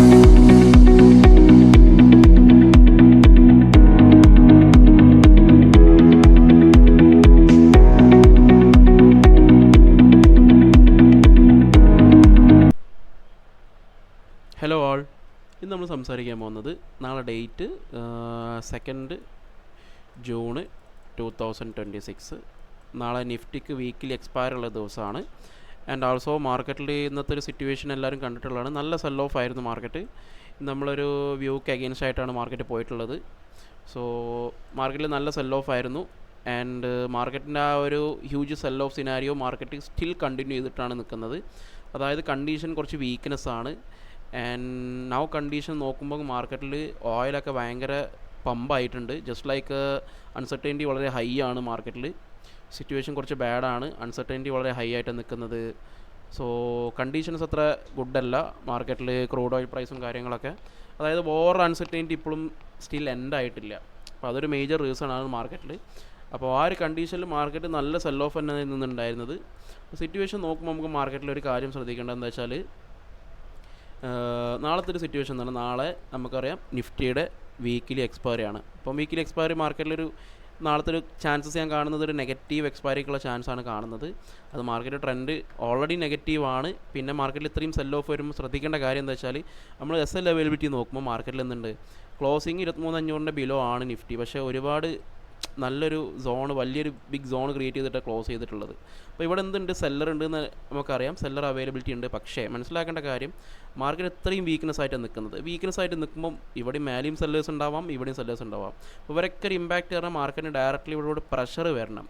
Hello ആൾ, ഇന്ന് നമ്മൾ സംസാരിക്കാൻ പോകുന്നത് നാളെ ഡേറ്റ് 2 ജൂണ് 2026. നാളെ നിഫ്റ്റിക്ക് വീക്കിലി എക്സ്പയർ ഉള്ള ദിവസമാണ്. ആൻഡ് ആൾസോ മാർക്കറ്റിൽ ഇന്നത്തെ ഒരു സിറ്റുവേഷൻ എല്ലാവരും കണ്ടിട്ടുള്ളതാണ്. നല്ല സെൽ ഓഫ് ആയിരുന്നു മാർക്കറ്റ്. നമ്മളൊരു വ്യൂക്ക് അഗെയിൻസ്റ്റ് ആയിട്ടാണ് മാർക്കറ്റ് പോയിട്ടുള്ളത്. സോ മാർക്കറ്റിൽ നല്ല സെൽ ഓഫ് ആയിരുന്നു. ആൻഡ് മാർക്കറ്റിൻ്റെ ആ ഒരു huge cell of scenario market still continue ചെയ്തിട്ടാണ് നിൽക്കുന്നത്. അതായത് കണ്ടീഷൻ കുറച്ച് വീക്ക്നെസ് ആണ്. ആൻഡ് നൗ കണ്ടീഷൻ നോക്കുമ്പോൾ മാർക്കറ്റിൽ ഓയിലൊക്കെ ഭയങ്കര പമ്പായിട്ടുണ്ട്. ജസ്റ്റ് ലൈക്ക് അൺസർട്ടൈനിറ്റി വളരെ ഹൈ ആണ് മാർക്കറ്റിൽ. സിറ്റുവേഷൻ കുറച്ച് ബാഡാണ്. അൺസർട്ടൈനിറ്റി വളരെ ഹൈ ആയിട്ട് നിൽക്കുന്നത്. സോ കണ്ടീഷൻസ് അത്ര ഗുഡല്ല മാർക്കറ്റിൽ. ക്രൂഡ് ഓയിൽ പ്രൈസും കാര്യങ്ങളൊക്കെ, അതായത് ഓവർ അൺസർട്ടൈനിറ്റി ഇപ്പോഴും സ്റ്റിൽ എൻഡ് ആയിട്ടില്ല. അപ്പോൾ അതൊരു മേജർ റീസൺ ആണ് മാർക്കറ്റിൽ. അപ്പോൾ ആ ഒരു കണ്ടീഷനിൽ മാർക്കറ്റ് നല്ല സെൽ ഓഫ് തന്നെ നിന്നുണ്ടായിരുന്നത്. സിറ്റുവേഷൻ നോക്കുമ്പോൾ നമുക്ക് മാർക്കറ്റിൽ ഒരു കാര്യം ശ്രദ്ധിക്കേണ്ടത് എന്താ വെച്ചാൽ, നാളത്തെ ഒരു സിറ്റുവേഷൻ എന്താണ്, നാളെ നമുക്കറിയാം നിഫ്റ്റിയുടെ വീക്കിലി എക്സ്പയറി ആണ്. അപ്പം വീക്കിലി എക്സ്പയറി മാർക്കറ്റിലൊരു നാളത്തെ ഒരു ചാൻസസ് ഞാൻ കാണുന്നത് ഒരു നെഗറ്റീവ് എക്സ്പയറിക്കുള്ള ചാൻസാണ് കാണുന്നത്. അത് മാർക്കറ്റ് ട്രെൻഡ് ഓൾറെഡി നെഗറ്റീവ് ആണ്. പിന്നെ മാർക്കറ്റിൽ ഇത്രയും സെൽ ഓഫ് വരുമ്പോൾ ശ്രദ്ധിക്കേണ്ട കാര്യം എന്താ വെച്ചാൽ, നമ്മൾ എസ് എൽ അവൈലബിലിറ്റി നോക്കുമ്പോൾ മാർക്കറ്റിൽ എന്തുണ്ട്, ക്ലോസിങ് 23,500 ബിലോ ആണ് നിഫ്റ്റി. പക്ഷേ ഒരുപാട് നല്ലൊരു സോൺ, വലിയൊരു ബിഗ് സോൺ ക്രിയേറ്റ് ചെയ്തിട്ട് ക്ലോസ് ചെയ്തിട്ടുള്ളത്. അപ്പോൾ ഇവിടെ എന്തുണ്ട്, സെല്ലർ ഉണ്ടെന്ന് നമുക്കറിയാം, സെല്ലർ അവൈലബിലിറ്റി ഉണ്ട്. പക്ഷേ മനസ്സിലാക്കേണ്ട കാര്യം, മാർക്കറ്റ് ഇത്രയും വീക്ക്നെസ് ആയിട്ട് നിൽക്കുന്നത്. വീക്ക്നെസ് ആയിട്ട് നിൽക്കുമ്പം ഇവിടെ മേലെയും സെല്ലേഴ്സ് ഉണ്ടാവാം, ഇവിടെയും സെല്ലേഴ്സ് ഉണ്ടാവാം. അപ്പോൾ ഇവരൊക്കെ ഒരു ഇമ്പാക്റ്റ് പറഞ്ഞാൽ മാർക്കറ്റിന് ഡയറക്റ്റ്ലി ഇവിടെ പ്രഷർ വരണം.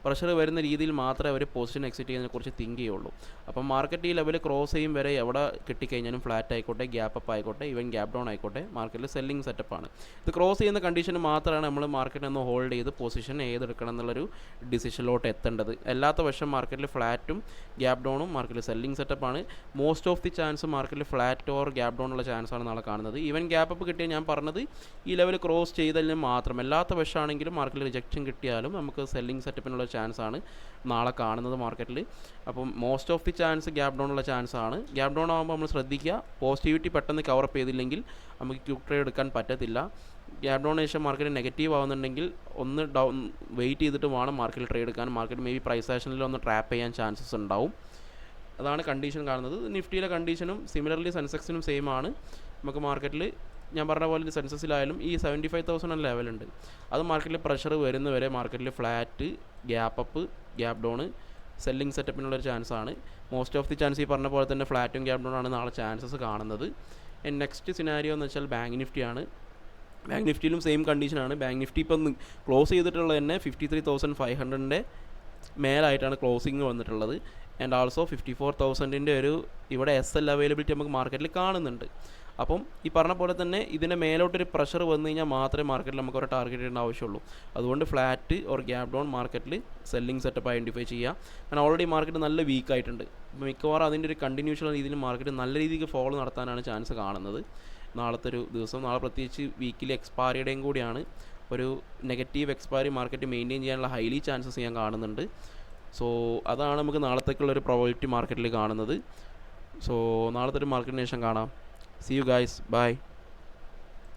പ്രഷർ വരുന്ന രീതിയിൽ മാത്രമേ അവർ പൊസിഷൻ എക്സിറ്റ് ചെയ്യുന്നതിനെക്കുറിച്ച് തിങ്ക് ചെയ്യുള്ളൂ. അപ്പം മാർക്കറ്റ് ഈ ലെവൽ ക്രോസ് ചെയ്യും വരെ എവിടെ കിട്ടിക്കഴിഞ്ഞാലും ഫ്ലാറ്റ് ആയിക്കോട്ടെ, ഗ്യാപ്പ് അപ്പ് ആയിക്കോട്ടെ, ഈവൻ ഗ്യാപ്പ് ഡൗൺ ആയിക്കോട്ടെ, മാർക്കറ്റിൽ സെല്ലിംഗ് സെറ്റപ്പാണ്. ഇത് ക്രോസ് ചെയ്യുന്ന കണ്ടീഷന് മാത്രമാണ് നമ്മൾ മാർക്കറ്റിനെ ഒന്ന് ഹോൾഡ് ചെയ്ത് പൊസിഷൻ ഏതെടുക്കണം എന്നുള്ളൊരു ഡിസിഷനിലോട്ട് എത്തേണ്ടത്. അല്ലാത്ത പക്ഷം മാർക്കറ്റിൽ ഫ്ലാറ്റും ഗ്യാപ്പ് ഡൗണും മാർക്കറ്റിൽ സെല്ലിംഗ് സെറ്റപ്പാണ്. മോസ്റ്റ് ഓഫ് ദി ചാൻസ് മാർക്കറ്റിൽ ഫ്ലാറ്റ് ഓർ ഗ്യാപ്പ് ഡൗൺ ഉള്ള ചാൻസാണ് നാളെ കാണുന്നത്. ഈവൻ ഗ്യാപ്പ് അപ്പ് കിട്ടിയാൽ ഞാൻ പറഞ്ഞത് ഈ ലെവൽ ക്രോസ് ചെയ്തതിന് മാത്രം. അല്ലാത്ത പക്ഷമാണെങ്കിലും മാർക്കറ്റിൽ റിജക്ഷൻ കിട്ടിയാലും നമുക്ക് സെല്ലിംഗ് സെറ്റപ്പിനുള്ള ചാൻസാണ് നാളെ കാണുന്നത് മാർക്കറ്റിൽ. അപ്പം most of the chance gap down ഉള്ള ചാൻസാണ്. ഗ്യാപ്പ് ഡൗൺ ആകുമ്പോൾ നമ്മൾ ശ്രദ്ധിക്കുക, പോസിറ്റിവിറ്റി പെട്ടെന്ന് കവറപ്പ് ചെയ്തില്ലെങ്കിൽ നമുക്ക് ക്വിക്ക് ട്രേഡ് എടുക്കാൻ പറ്റത്തില്ല. ഗ്യാപ്പ് ഡൗൺ ശേഷം മാർക്കറ്റ് നെഗറ്റീവ് ആവുന്നുണ്ടെങ്കിൽ ഒന്ന് ഡൗൺ വെയിറ്റ് ചെയ്തിട്ട് വേണം മാർക്കറ്റിൽ ട്രേഡ് എടുക്കാൻ. മാർക്കറ്റ് മേ ബി പ്രൈസ് ആക്ഷനിൽ ഒന്ന് ട്രാപ്പ് ചെയ്യാൻ ചാൻസസ് ഉണ്ടാവും. അതാണ് കണ്ടീഷൻ കാണുന്നത്. നിഫ്റ്റിയിലെ കണ്ടീഷനും സിമിലർലി സെൻസെക്സിനും സെയിം ആണ്. നമുക്ക് മാർക്കറ്റിൽ ഞാൻ പറഞ്ഞ പോലെ സെൻസസിലായാലും ഈ 75,000 ലെവലുണ്ട്. അത് മാർക്കറ്റിൽ പ്രഷർ വരുന്നവരെ മാർക്കറ്റിൽ flat, gap up, gap down, selling സെറ്റപ്പിനുള്ളൊരു ചാൻസാണ്. മോസ്റ്റ് ഓഫ് ദി ചാൻസ് ഈ പറഞ്ഞ പോലെ തന്നെ ഫ്ലാറ്റും ഗ്യാപ്പ് ഡൗൺ ആണ് നാളെ ചാൻസസ് കാണുന്നത്. നെക്സ്റ്റ് സിനാരിയോ എന്ന് വെച്ചാൽ ബാങ്ക് നിഫ്റ്റിയാണ്. ബാങ്ക് നിഫ്റ്റിയിലും സെയിം കണ്ടീഷനാണ്. ബാങ്ക് നിഫ്റ്റി ഇപ്പം ക്ലോസ് ചെയ്തിട്ടുള്ളത് തന്നെ 53,500 മേലായിട്ടാണ് ക്ലോസിങ് വന്നിട്ടുള്ളത്. ആൻഡ് ആൾസോ 54,000 ഒരു ഇവിടെ എസ് എൽ അവൈലബിലിറ്റി നമുക്ക് മാർക്കറ്റിൽ കാണുന്നുണ്ട്. അപ്പം ഈ പറഞ്ഞ പോലെ തന്നെ ഇതിൻ്റെ മേലോട്ടൊരു പ്രഷർ വന്നു കഴിഞ്ഞാൽ മാത്രമേ മാർക്കറ്റിൽ നമുക്ക് ഒരു ടാർഗറ്റ് ചെയ്യേണ്ട ആവശ്യമുള്ളൂ. അതുകൊണ്ട് ഫ്ലാറ്റ് ഓർ ഗ്യാപ്പ് ഡൗൺ മാർക്കറ്റിൽ സെല്ലിംഗ് സെറ്റപ്പ് ഐഡൻറ്റിഫൈ ചെയ്യുക. കാരണം ഓൾറെഡി മാർക്കറ്റ് നല്ല വീക്കായിട്ടുണ്ട്. അപ്പോൾ മിക്കവാറും അതിൻ്റെ ഒരു കണ്ടിന്യൂഷൻ രീതിയിൽ മാർക്കറ്റ് നല്ല രീതിക്ക് ഫോളോ നടത്താനാണ് ചാൻസ് കാണുന്നത് നാളത്തെ ഒരു ദിവസം. നാളെ പ്രത്യേകിച്ച് വീക്കിലി എക്സ്പയറിയുടെയും കൂടിയാണ്. ഒരു നെഗറ്റീവ് എക്സ്പയറി മാർക്കറ്റ് മെയിൻറ്റെയിൻ ചെയ്യാനുള്ള ഹൈലി ചാൻസസ് ഞാൻ കാണുന്നുണ്ട്. സോ അതാണ് നമുക്ക് നാളത്തേക്കുള്ളൊരു പ്രോബബിലിറ്റി മാർക്കറ്റിൽ കാണുന്നത്. സോ നാളത്തെ ഒരു മാർക്കറ്റിന് ശേഷം കാണാം. See you guys. Bye.